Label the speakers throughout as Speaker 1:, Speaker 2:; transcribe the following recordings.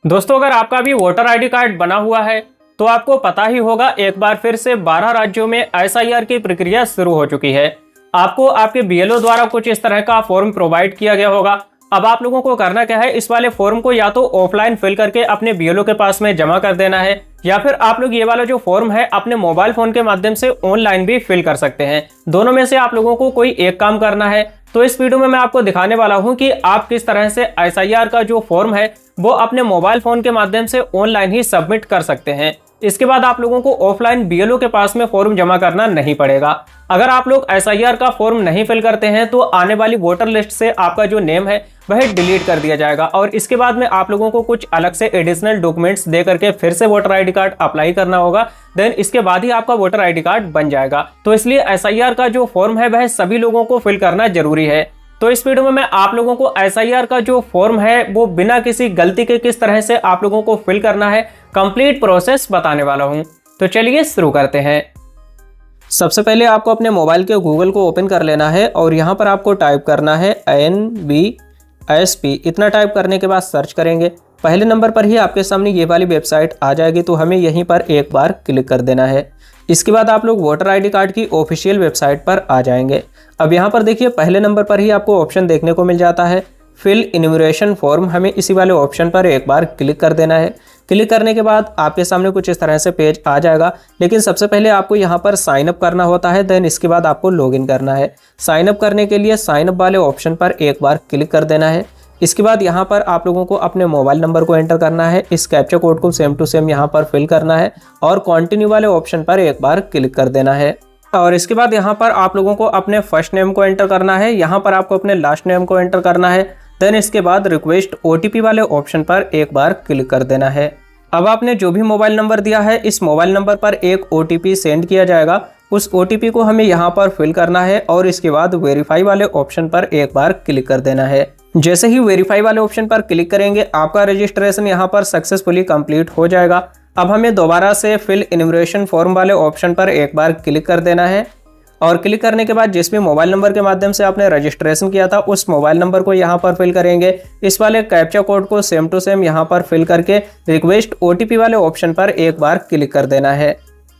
Speaker 1: दोस्तों, अगर आपका भी वोटर आईडी कार्ड बना हुआ है तो आपको पता ही होगा, एक बार फिर से 12 राज्यों में एसआईआर की प्रक्रिया शुरू हो चुकी है। आपको आपके बीएलओ द्वारा कुछ इस तरह का फॉर्म प्रोवाइड किया गया होगा। अब आप लोगों को करना क्या है, इस वाले फॉर्म को या तो ऑफलाइन फिल करके अपने बीएलओ के पास में जमा कर देना है, या फिर आप लोग ये वाला जो फॉर्म है अपने मोबाइल फोन के माध्यम से ऑनलाइन भी फिल कर सकते हैं। दोनों में से आप लोगों को कोई एक काम करना है। तो इस वीडियो में मैं आपको दिखाने वाला हूं कि आप किस तरह से एसआईआर का जो फॉर्म है वो अपने मोबाइल फोन के माध्यम से ऑनलाइन ही सबमिट कर सकते हैं। इसके बाद आप लोगों को ऑफलाइन बीएलओ के पास में फॉर्म जमा करना नहीं पड़ेगा। अगर आप लोग एसआईआर का फॉर्म नहीं फिल करते हैं तो आने वाली वोटर लिस्ट से आपका जो नेम है वह डिलीट कर दिया जाएगा, और इसके बाद में आप लोगों को कुछ अलग से एडिशनल डॉक्यूमेंट्स दे करके फिर से वोटर आईडी कार्ड अप्लाई करना होगा। देन इसके बाद ही आपका वोटर आईडी कार्ड बन जाएगा। तो इसलिए एसआईआर का जो फॉर्म है वह सभी लोगों को फिल करना जरूरी है। तो इस वीडियो में मैं आप लोगों को एसआईआर का जो फॉर्म है वो बिना किसी गलती के किस तरह से आप लोगों को फिल करना है, कंप्लीट प्रोसेस बताने वाला हूं। तो चलिए शुरू करते हैं। सबसे पहले आपको अपने मोबाइल के गूगल को ओपन कर लेना है और यहाँ पर आपको टाइप करना है NBSP। इतना टाइप करने के बाद सर्च करेंगे। पहले नंबर पर ही आपके सामने ये वाली वेबसाइट आ जाएगी, तो हमें यहीं पर एक बार क्लिक कर देना है। इसके बाद आप लोग वोटर आईडी कार्ड की ऑफिशियल वेबसाइट पर आ जाएंगे। अब यहाँ पर देखिए, पहले नंबर पर ही आपको ऑप्शन देखने को मिल जाता है फिल इन्यूमरेशन फॉर्म। हमें इसी वाले ऑप्शन पर एक बार क्लिक कर देना है। क्लिक करने के बाद आपके सामने कुछ इस तरह से पेज आ जाएगा, लेकिन सबसे पहले आपको यहाँ पर साइन अप करना होता है। देन इसके बाद आपको लॉगिन करना है। साइन अप करने के लिए साइन अप वाले ऑप्शन पर एक बार क्लिक कर देना है। इसके बाद यहाँ पर आप लोगों को अपने मोबाइल नंबर को एंटर करना है। इस कैप्चा कोड को सेम टू सेम यहाँ पर फिल करना है और कंटिन्यू वाले ऑप्शन पर एक बार क्लिक कर देना है। और इसके बाद यहाँ पर आप लोगों को अपने फर्स्ट नेम को एंटर करना है। यहाँ पर आपको अपने लास्ट नेम को एंटर करना है। देन इसके बाद रिक्वेस्ट ओटीपी वाले ऑप्शन पर एक बार क्लिक कर देना है। अब आपने जो भी मोबाइल नंबर दिया है, इस मोबाइल नंबर पर एक ओटीपी सेंड किया जाएगा। उस ओटीपी को हमें यहाँ पर फिल करना है और इसके बाद वेरीफाई वाले ऑप्शन पर एक बार क्लिक कर देना है। जैसे ही वेरीफाई वाले ऑप्शन पर क्लिक करेंगे, आपका रजिस्ट्रेशन यहाँ पर सक्सेसफुली कंप्लीट हो जाएगा। अब हमें दोबारा से फिल इन्यूमरेशन फॉर्म वाले ऑप्शन पर एक बार क्लिक कर देना है, और क्लिक करने के बाद जिस भी मोबाइल नंबर के माध्यम से आपने रजिस्ट्रेशन किया था उस मोबाइल नंबर को यहाँ पर फिल करेंगे। इस वाले कैप्चा कोड को सेम टू सेम यहाँ पर फिल करके रिक्वेस्ट ओटीपी वाले ऑप्शन पर एक बार क्लिक कर देना है।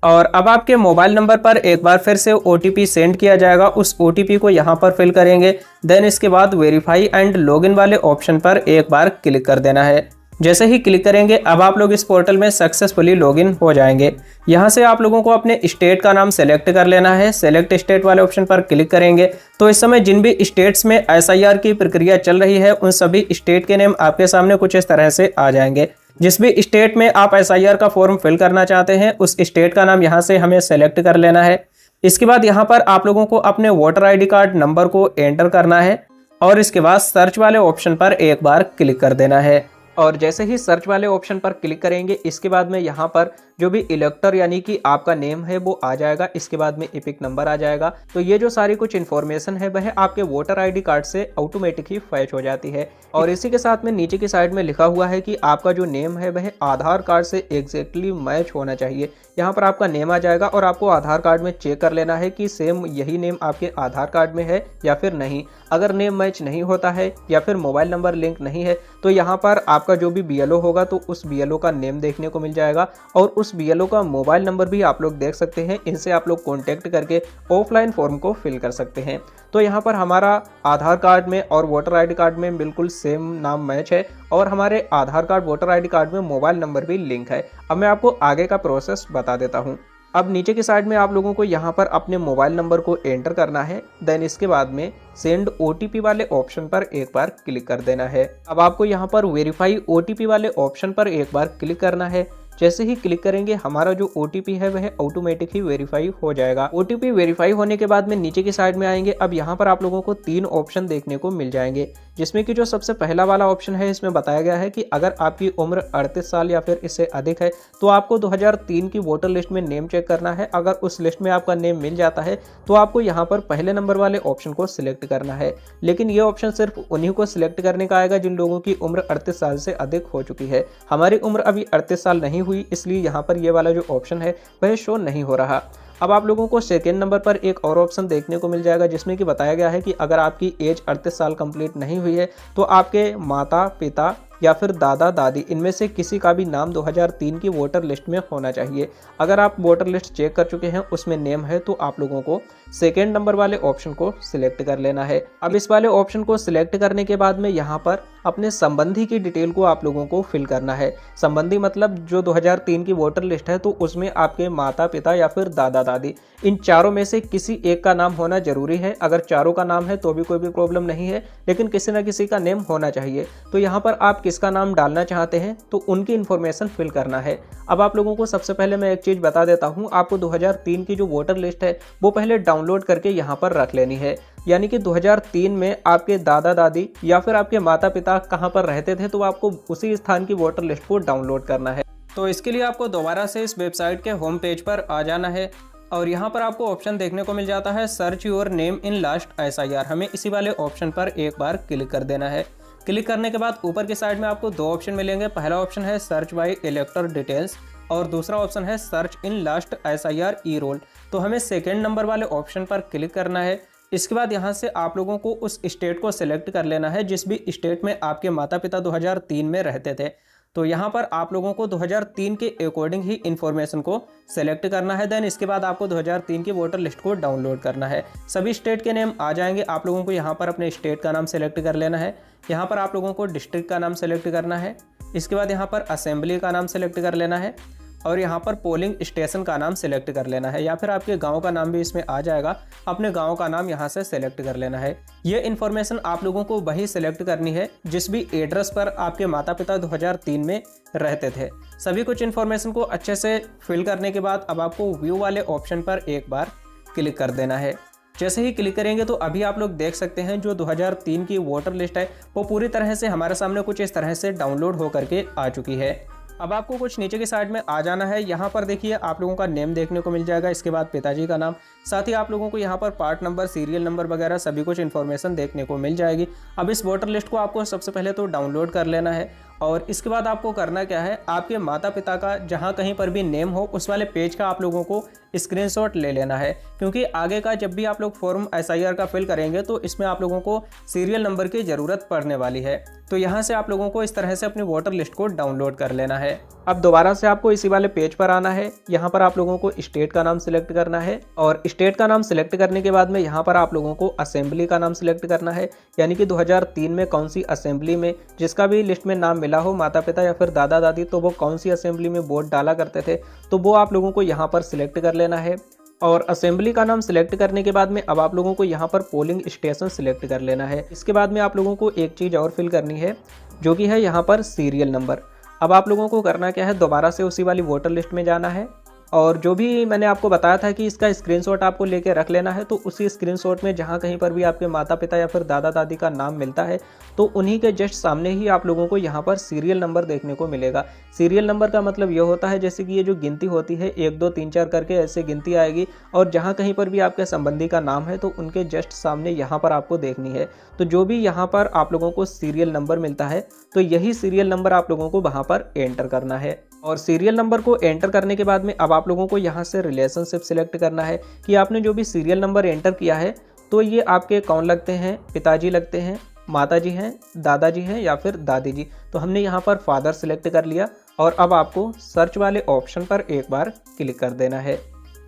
Speaker 1: और अब आपके मोबाइल नंबर पर एक बार फिर से ओटीपी सेंड किया जाएगा। उस ओटीपी को यहाँ पर फिल करेंगे। देन इसके बाद वेरीफाई एंड लॉगिन वाले ऑप्शन पर एक बार क्लिक कर देना है। जैसे ही क्लिक करेंगे, अब आप लोग इस पोर्टल में सक्सेसफुली लॉगिन हो जाएंगे। यहाँ से आप लोगों को अपने स्टेट का नाम सेलेक्ट कर लेना है। सेलेक्ट स्टेट वाले ऑप्शन पर क्लिक करेंगे तो इस समय जिन भी स्टेट्स में एसआईआर की प्रक्रिया चल रही है उन सभी स्टेट के नेम आपके सामने कुछ इस तरह से आ जाएंगे। जिस भी स्टेट में आप एसआईआर का फॉर्म फिल करना चाहते हैं उस स्टेट का नाम यहाँ से हमें सेलेक्ट कर लेना है। इसके बाद यहाँ पर आप लोगों को अपने वोटर आईडी कार्ड नंबर को एंटर करना है और इसके बाद सर्च वाले ऑप्शन पर एक बार क्लिक कर देना है। और जैसे ही सर्च वाले ऑप्शन पर क्लिक करेंगे, इसके बाद में यहाँ पर जो भी इलेक्टर यानी कि आपका नेम है वो आ जाएगा। इसके बाद में एपिक नंबर आ जाएगा। तो ये जो सारी कुछ इन्फॉर्मेशन है वह आपके वोटर आईडी कार्ड से ऑटोमेटिक ही फैच हो जाती है। और इसी के साथ में नीचे की साइड में लिखा हुआ है कि आपका जो नेम है वह आधार कार्ड से एग्जैक्टली मैच होना चाहिए। यहाँ पर आपका नेम आ जाएगा और आपको आधार कार्ड में चेक कर लेना है कि सेम यही नेम आपके आधार कार्ड में है या फिर नहीं। अगर नेम मैच नहीं होता है या फिर मोबाइल नंबर लिंक नहीं है तो यहाँ पर आपका जो भी बीएलओ होगा तो उस बीएलओ का नेम देखने को मिल जाएगा और उस बीएलओ का मोबाइल नंबर भी आप लोग देख सकते हैं। इनसे आप लोग कॉन्टेक्ट करके ऑफलाइन फॉर्म को फिल कर सकते हैं। तो यहाँ पर हमारा आधार कार्ड में और वोटर आईडी कार्ड में बिल्कुल सेम नाम मैच है और हमारे आधार कार्ड वोटर आईडी कार्ड में मोबाइल नंबर भी लिंक है। अब मैं आपको आगे का प्रोसेस बता देता हूँ। अब नीचे की साइड में आप लोगों को यहाँ पर अपने मोबाइल नंबर को एंटर करना है। देन इसके बाद में सेंड ओटीपी वाले ऑप्शन पर एक बार क्लिक कर देना है। अब आपको यहाँ पर वेरीफाई ओटीपी वाले ऑप्शन पर एक बार क्लिक करना है। जैसे ही क्लिक करेंगे, हमारा जो ओटीपी है वह ऑटोमेटिक ही वेरीफाई हो जाएगा। ओटीपी वेरीफाई होने के बाद में नीचे की साइड में आएंगे। अब यहाँ पर आप लोगों को 3 ऑप्शन देखने को मिल जाएंगे, जिसमें कि जो सबसे पहला वाला ऑप्शन है इसमें बताया गया है कि अगर आपकी उम्र 38 साल या फिर इससे अधिक है तो आपको 2003 की वोटर लिस्ट में नेम चेक करना है। अगर उस लिस्ट में आपका नेम मिल जाता है तो आपको यहाँ पर पहले नंबर वाले ऑप्शन को सिलेक्ट करना है। लेकिन ये ऑप्शन सिर्फ उन्हीं को सिलेक्ट करने का आएगा जिन लोगों की उम्र 38 साल से अधिक हो चुकी है। हमारी उम्र अभी 38 साल नहीं हुई, इसलिए यहाँ पर ये वाला जो ऑप्शन है वह शो नहीं हो रहा। अब आप लोगों को सेकेंड नंबर पर एक और ऑप्शन देखने को मिल जाएगा, जिसमें कि बताया गया है कि अगर आपकी एज 38 साल कंप्लीट नहीं हुई है तो आपके माता पिता
Speaker 2: या फिर दादा दादी इनमें से किसी का भी नाम 2003 की वोटर लिस्ट में होना चाहिए। अगर आप वोटर लिस्ट चेक कर चुके हैं, उसमें नेम है, तो आप लोगों को सेकेंड नंबर वाले ऑप्शन को सिलेक्ट कर लेना है। अब इस वाले ऑप्शन को सिलेक्ट करने के बाद में यहाँ पर अपने संबंधी की डिटेल को आप लोगों को फिल करना है। संबंधी मतलब जो 2003 की वोटर लिस्ट है, तो उसमें आपके माता पिता या फिर दादा दादी इन चारों में से किसी एक का नाम होना जरूरी है। अगर चारों का नाम है तो भी कोई भी प्रॉब्लम नहीं है, लेकिन किसी न किसी का नेम होना चाहिए। तो यहाँ पर आप किसका नाम डालना चाहते हैं तो उनकी इन्फॉर्मेशन फिल करना है। अब आप लोगों को सबसे पहले मैं एक चीज़ बता देता हूँ, आपको 2003 की जो वोटर लिस्ट है वो पहले डाउनलोड करके यहाँ पर रख लेनी है। यानी कि 2003 में आपके दादा दादी या फिर आपके माता पिता कहाँ पर रहते थे, तो आपको उसी स्थान की वोटर लिस्ट को डाउनलोड करना है।
Speaker 1: तो इसके लिए आपको दोबारा से इस वेबसाइट के होम पेज पर आ जाना है और यहाँ पर आपको ऑप्शन देखने को मिल जाता है search your name in last SIR। हमें इसी वाले ऑप्शन पर एक बार क्लिक कर देना है। क्लिक करने के बाद ऊपर की साइड में आपको दो ऑप्शन मिलेंगे। पहला ऑप्शन है सर्च बाय इलेक्टर डिटेल्स और दूसरा ऑप्शन है सर्च इन लास्ट SIR E-रोल। तो हमें सेकेंड नंबर वाले ऑप्शन पर क्लिक करना है। इसके बाद यहाँ से आप लोगों को उस स्टेट को सिलेक्ट कर लेना है जिस भी स्टेट में आपके माता पिता 2003 में रहते थे। तो यहाँ पर आप लोगों को 2003 के अकॉर्डिंग ही इन्फॉर्मेशन को सेलेक्ट करना है। देन इसके बाद आपको 2003 की वोटर लिस्ट को डाउनलोड करना है। सभी स्टेट के नेम आ जाएंगे। आप लोगों को यहाँ पर अपने स्टेट का नाम सेलेक्ट कर लेना है। यहाँ पर आप लोगों को डिस्ट्रिक्ट का नाम सेलेक्ट करना है। इसके बाद यहाँ पर असेंबली का नाम सेलेक्ट कर लेना है और यहाँ पर पोलिंग स्टेशन का नाम सेलेक्ट कर लेना है, या फिर आपके गांव का नाम भी इसमें आ जाएगा। अपने गांव का नाम यहाँ से सेलेक्ट कर लेना है। ये इन्फॉर्मेशन आप लोगों को वही सेलेक्ट करनी है जिस भी एड्रेस पर आपके माता पिता 2003 में रहते थे। सभी कुछ इन्फॉर्मेशन को अच्छे से फिल करने के बाद अब आपको व्यू वाले ऑप्शन पर एक बार क्लिक कर देना है। जैसे ही क्लिक करेंगे तो अभी आप लोग देख सकते हैं जो 2003 की वोटर लिस्ट है वो पूरी तरह से हमारे सामने कुछ इस तरह से डाउनलोड हो करके आ चुकी है। अब आपको कुछ नीचे की साइड में आ जाना है। यहाँ पर देखिए आप लोगों का नेम देखने को मिल जाएगा, इसके बाद पिताजी का नाम, साथ ही आप लोगों को यहाँ पर पार्ट नंबर, सीरियल नंबर वगैरह सभी कुछ इन्फॉर्मेशन देखने को मिल जाएगी। अब इस वोटर लिस्ट को आपको सबसे पहले तो डाउनलोड कर लेना है और इसके बाद आपको करना क्या है, आपके माता पिता का जहाँ कहीं पर भी नेम हो उस वाले पेज का आप लोगों को स्क्रीनशॉट ले लेना है, क्योंकि आगे का जब भी आप लोग फॉर्म SIR का फिल करेंगे तो इसमें आप लोगों को सीरियल नंबर की ज़रूरत पड़ने वाली है। तो यहाँ से आप लोगों को इस तरह से अपनी वोटर लिस्ट को डाउनलोड कर लेना है।
Speaker 2: अब दोबारा से आपको इसी वाले पेज पर आना है। यहाँ पर आप लोगों को स्टेट का नाम सिलेक्ट करना है और स्टेट का नाम सिलेक्ट करने के बाद में यहाँ पर आप लोगों को असेंबली का नाम सिलेक्ट करना है। यानी कि 2003 में कौन सी असेंबली में जिसका भी लिस्ट में नाम मिला हो, माता पिता या फिर दादा दादी, तो वो कौन सी असेंबली में वोट डाला करते थे, तो वो आप लोगों को यहाँ पर सिलेक्ट कर लेना है। और असेंबली का नाम सिलेक्ट करने के बाद में अब आप लोगों को यहाँ पर पोलिंग स्टेशन सिलेक्ट कर लेना है। इसके बाद में आप लोगों को एक चीज़ और फिल करनी है जो कि है यहाँ पर सीरियल नंबर। अब आप लोगों को करना क्या है, दोबारा से उसी वाली वोटर लिस्ट में जाना है और जो भी मैंने आपको बताया था कि इसका स्क्रीनशॉट आपको लेके रख लेना है, तो उसी स्क्रीनशॉट में जहाँ कहीं पर भी आपके माता पिता या फिर दादा दादी का नाम मिलता है तो उन्हीं के जस्ट सामने ही आप लोगों को यहाँ पर सीरियल नंबर देखने को मिलेगा। सीरियल नंबर का मतलब ये होता है जैसे कि ये जो गिनती होती है 1 2 3 4 करके ऐसे गिनती आएगी और जहाँ कहीं पर भी आपके संबंधी का नाम है तो उनके जस्ट सामने यहाँ पर आपको देखनी है। तो जो भी यहाँ पर आप लोगों को सीरियल नंबर मिलता है तो यही सीरियल नंबर आप लोगों को वहाँ पर एंटर करना है। और सीरियल नंबर को एंटर करने के बाद में अब आप लोगों को यहाँ से रिलेशनशिप सिलेक्ट करना है कि आपने जो भी सीरियल नंबर एंटर किया है तो ये आपके कौन लगते हैं, पिताजी लगते हैं, माताजी हैं, दादाजी हैं या फिर दादी जी। तो हमने यहाँ पर फादर सिलेक्ट कर लिया और अब आपको सर्च वाले ऑप्शन पर एक बार क्लिक कर देना है।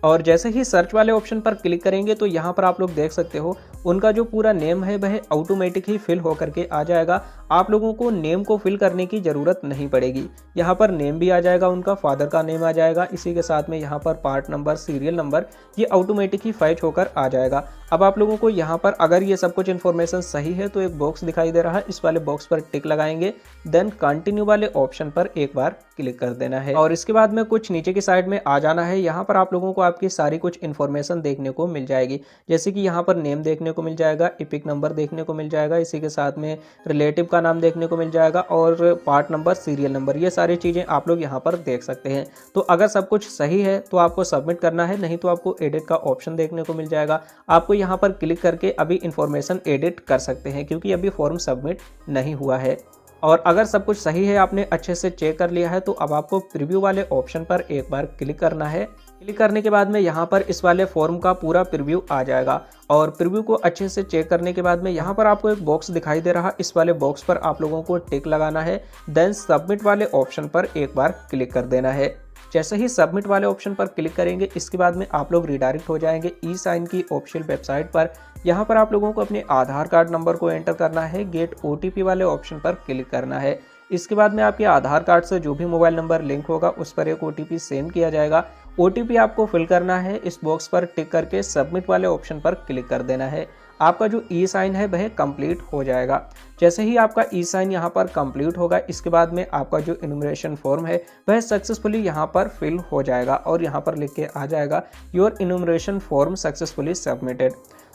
Speaker 2: और जैसे ही सर्च वाले ऑप्शन पर क्लिक करेंगे तो यहाँ पर आप लोग देख सकते हो उनका जो पूरा नेम है वह ऑटोमेटिक ही फिल होकर के आ जाएगा। आप लोगों को नेम को फिल करने की ज़रूरत नहीं पड़ेगी। यहाँ पर नेम भी आ जाएगा, उनका फादर का नेम आ जाएगा, इसी के साथ में यहाँ पर पार्ट नंबर, सीरियल नंबर, ये ऑटोमेटिक ही फैच होकर आ जाएगा। अब आप लोगों को यहाँ पर अगर ये सब कुछ इन्फॉर्मेशन सही है तो एक बॉक्स दिखाई दे रहा है, इस वाले बॉक्स पर टिक लगाएंगे, देन कंटिन्यू वाले ऑप्शन पर एक बार क्लिक कर देना है और इसके बाद में कुछ नीचे की साइड में आ जाना है। यहाँ पर आप लोगों को आपकी सारी कुछ इन्फॉर्मेशन देखने को मिल जाएगी, जैसे कि यहाँ पर नेम देखने को मिल जाएगा, इपिक नंबर देखने को मिल जाएगा, इसी के साथ में रिलेटिव का नाम देखने को मिल जाएगा और पार्ट नंबर, सीरियल नंबर, ये सारी चीज़ें आप लोग यहाँ पर देख सकते हैं। तो अगर सब कुछ सही है तो आपको सबमिट करना है, नहीं तो आपको एडिट का ऑप्शन देखने को मिल जाएगा। आपको यहाँ पर क्लिक करके अभी इन्फॉर्मेशन एडिट कर सकते हैं क्योंकि अभी फॉर्म सबमिट नहीं हुआ है। और अगर सब कुछ सही है, आपने अच्छे से चेक कर लिया है, तो अब आपको प्रीव्यू वाले ऑप्शन पर एक बार क्लिक करना है। क्लिक करने के बाद में यहाँ पर इस वाले फॉर्म का पूरा प्रीव्यू आ जाएगा और प्रीव्यू को अच्छे से चेक करने के बाद में यहाँ पर आपको एक बॉक्स दिखाई दे रहा, इस वाले बॉक्स पर आप लोगों को टिक लगाना है। देन सबमिट वाले ऑप्शन पर एक बार क्लिक कर देना है। जैसे ही सबमिट वाले ऑप्शन पर क्लिक करेंगे इसके बाद में आप लोग रिडायरेक्ट हो जाएंगे ई साइन की ऑफिशियल वेबसाइट पर। यहाँ पर आप लोगों को अपने आधार कार्ड नंबर को एंटर करना है, गेट OTP वाले ऑप्शन पर क्लिक करना है। इसके बाद में आपके आधार कार्ड से जो भी मोबाइल नंबर लिंक होगा उस पर एक OTP सेंड किया जाएगा। OTP आपको फिल करना है, इस बॉक्स पर टिक करके सबमिट वाले ऑप्शन पर क्लिक कर देना है। आपका जो ई साइन है वह कंप्लीट हो जाएगा। जैसे ही आपका ई साइन यहाँ पर कंप्लीट होगा इसके बाद में आपका जो इन्यूमरेशन फॉर्म है वह सक्सेसफुली यहाँ पर फिल हो जाएगा और यहाँ पर लिख के आ जाएगा your enumeration form successfully submitted.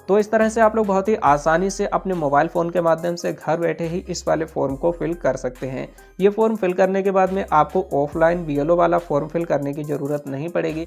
Speaker 2: तो इस तरह से आप लोग बहुत ही आसानी से अपने मोबाइल फ़ोन के माध्यम से घर बैठे ही इस वाले फॉर्म को फिल कर सकते हैं। ये फॉर्म फिल करने के बाद में आपको ऑफलाइन BLO वाला फॉर्म फिल करने की ज़रूरत नहीं पड़ेगी।